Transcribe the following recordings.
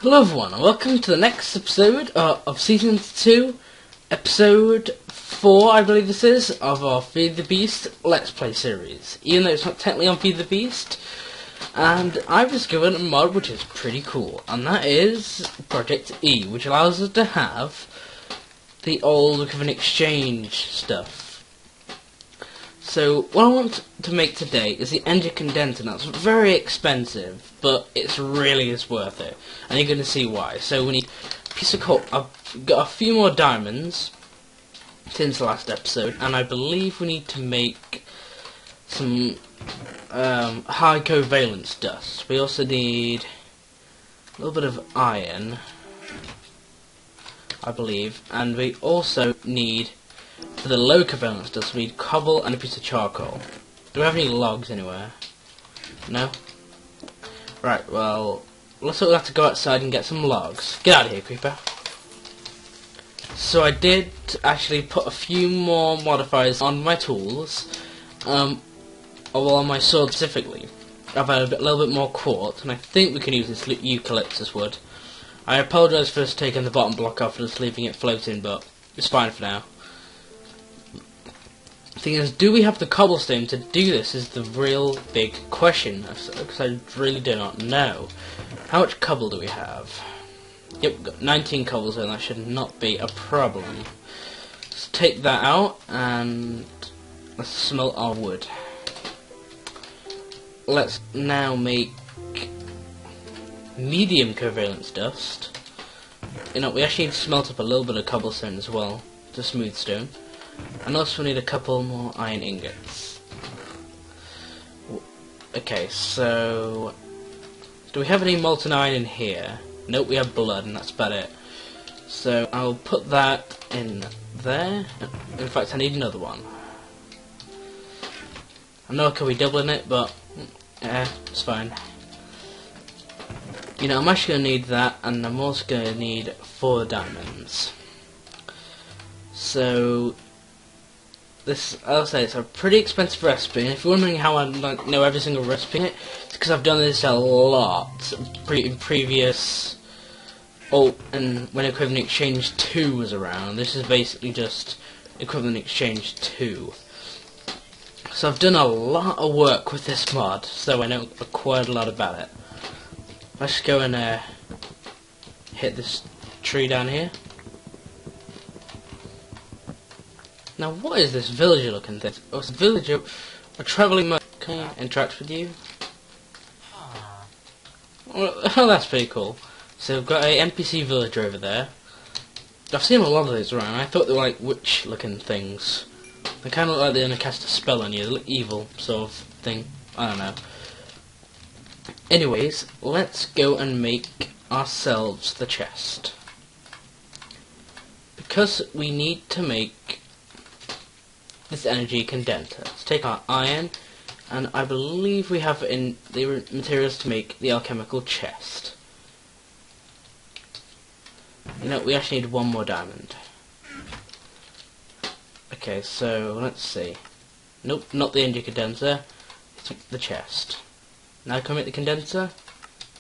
Hello everyone, and welcome to the next episode of Season 2, Episode 4, I believe this is, of our Feed the Beast Let's Play series. Even though it's not technically on Feed the Beast, and I've discovered a mod which is pretty cool, and that is Project E, which allows us to have the old kind of an exchange stuff. So, what I want to make today is the energy condenser. Now, it's very expensive, but it really is worth it. And you're going to see why. So, we need a piece of coal. I've got a few more diamonds since the last episode. And I believe we need to make some high covalence dust. We also need a little bit of iron, I believe. And we also need... for the low covalence dust, we need cobble and a piece of charcoal. Do we have any logs anywhere? No? Right, well, let's have to go outside and get some logs. Get out of here, creeper. So I did actually put a few more modifiers on my tools, well, on my sword specifically. I've had a little bit more quartz, and I think we can use this eucalyptus wood. I apologise for just taking the bottom block off and just leaving it floating, but it's fine for now. The thing is, do we have the cobblestone to do this is the real big question, because I really do not know. How much cobble do we have? Yep, we've got 19 cobblestone, that should not be a problem. Let's take that out, and let's smelt our wood. Let's now make medium covalence dust. You know, we actually need to smelt up a little bit of cobblestone as well, to smooth stone. And also we need a couple more iron ingots. Okay, so... do we have any molten iron in here? Nope, we have blood, and that's about it. So I'll put that in there. In fact, I need another one. I know I could be doubling it, but... it's fine. You know, I'm actually going to need that, and I'm also going to need 4 diamonds. So... this, I'll say, it's a pretty expensive recipe, and if you're wondering how I know every single recipe in it, it's because I've done this a lot in previous... oh, and when Equivalent Exchange 2 was around. This is basically just Equivalent Exchange 2. So I've done a lot of work with this mod, so I know quite a lot about it. Let's go and hit this tree down here. Now, what is this villager looking thing? Oh, it's a villager, a travelling merchant. Can I interact with you? Oh, that's pretty cool. So we've got a NPC villager over there. I've seen a lot of those around. I thought they were like witch looking things. They kind of look like they're going to cast a spell on you. They look evil sort of thing. I don't know. Anyways, let's go and make ourselves the chest. Because we need to make this energy condenser. Let's take our iron, and I believe we have in the materials to make the alchemical chest. You know, we actually need one more diamond. Okay, so let's see. Nope, not the energy condenser. It's the chest. Now can we make the condenser?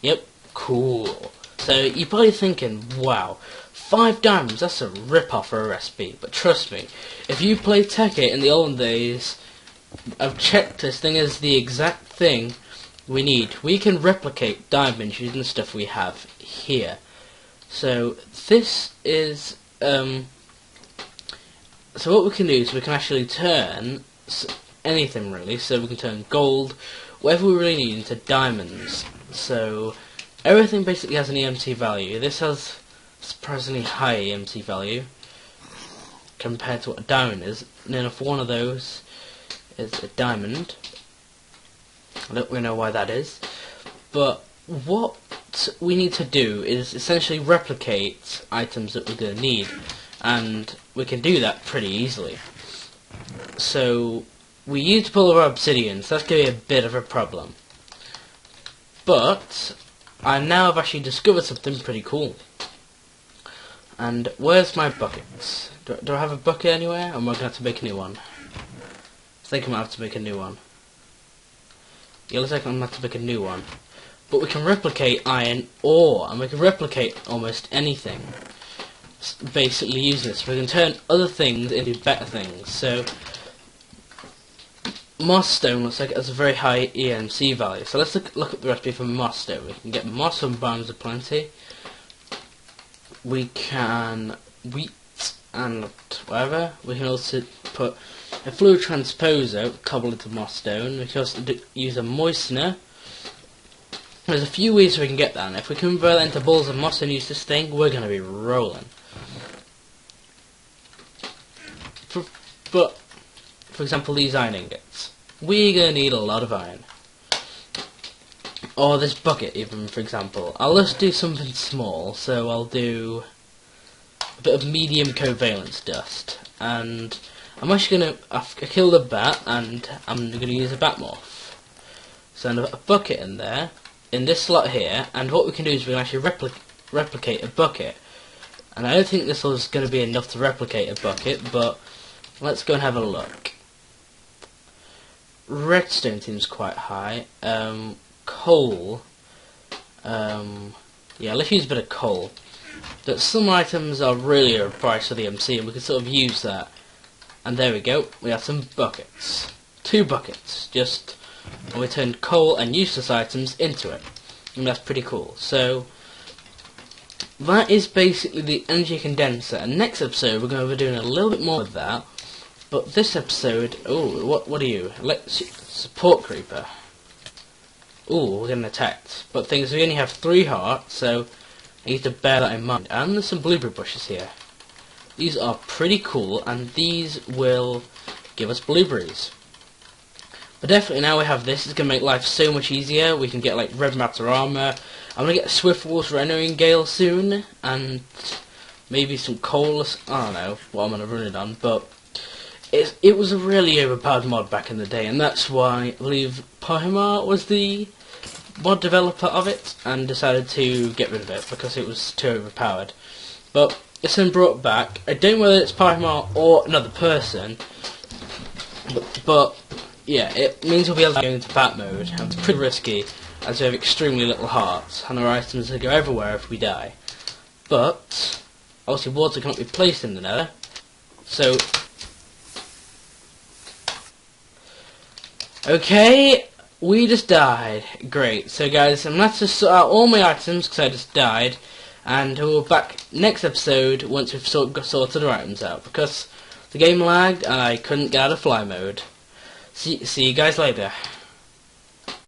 Yep, cool. So you're probably thinking, wow, 5 diamonds, that's a rip-off for a recipe. But trust me, if you played Tekkit in the olden days, I've checked this thing as the exact thing we need. We can replicate diamonds using the stuff we have here. So this is, so what we can do is we can actually turn anything really, so we can turn gold, whatever we really need, into diamonds. So everything basically has an EMC value. This has surprisingly high EMC value compared to what a diamond is. And then if one of those is a diamond, I don't really know why that is, but what we need to do is essentially replicate items that we're going to need, and we can do that pretty easily. So we used all of our obsidian, so that's going to be a bit of a problem. But I now have actually discovered something pretty cool. And where's my buckets? Do I have a bucket anywhere? Or am I going to have to make a new one? I think I might have to make a new one. Yeah, looks like I'm going to have to make a new one. but we can replicate iron ore, and we can replicate almost anything. Basically using this, we can turn other things into better things. So moss stone looks like it has a very high EMC value. So let's look at the recipe for moss stone. We can get moss from Barnes of Plenty. We can wheat and whatever. We can also put a fluid transposer, cobble into moss stone. We can also use a moistener. There's a few ways we can get that, and if we convert that into balls of moss and use this thing, we're going to be rolling. But, for example, these iron ingots. We're going to need a lot of iron. Or this bucket, even, for example. I'll just do something small, so I'll do a bit of medium covalence dust. And I'm actually going to kill the bat, and I'm going to use a bat morph. So I'm going to put a bucket in there, in this slot here, and what we can do is we can actually replicate a bucket. And I don't think this is going to be enough to replicate a bucket, but let's go and have a look. Redstone seems quite high. Coal. Yeah, let's use a bit of coal. But some items are really overpriced for the MC, and we can sort of use that. And there we go. We have some buckets. 2 buckets. And we turned coal and useless items into it. And that's pretty cool. So that is basically the energy condenser. And next episode we're going to be doing a little bit more with that. But this episode, oh, what are you? Support creeper. Oh, we're getting attacked. But things, we only have 3 hearts, so I need to bear that in mind. And there's some blueberry bushes here. These are pretty cool, and these will give us blueberries. But definitely now we have this, it's going to make life so much easier. We can get like red matter armor. I'm going to get a swift water rendering gale soon, and maybe some coal. I don't know what I'm going to run it on, but it was a really overpowered mod back in the day, and that's why I believe Pohimar was the mod developer of it, and decided to get rid of it because it was too overpowered. But it's been brought back. I don't know whether it's Pohimar or another person, but yeah, it means we'll be able to go into bat mode, and it's pretty risky as we have extremely little hearts, and our items will go everywhere if we die. But obviously water cannot be placed in the nether, so okay, we just died. Great. So guys, I'm going to have to sort out all my items because I just died, and we'll be back next episode once we've sorted our items out, because the game lagged and I couldn't get out of fly mode. See you guys later.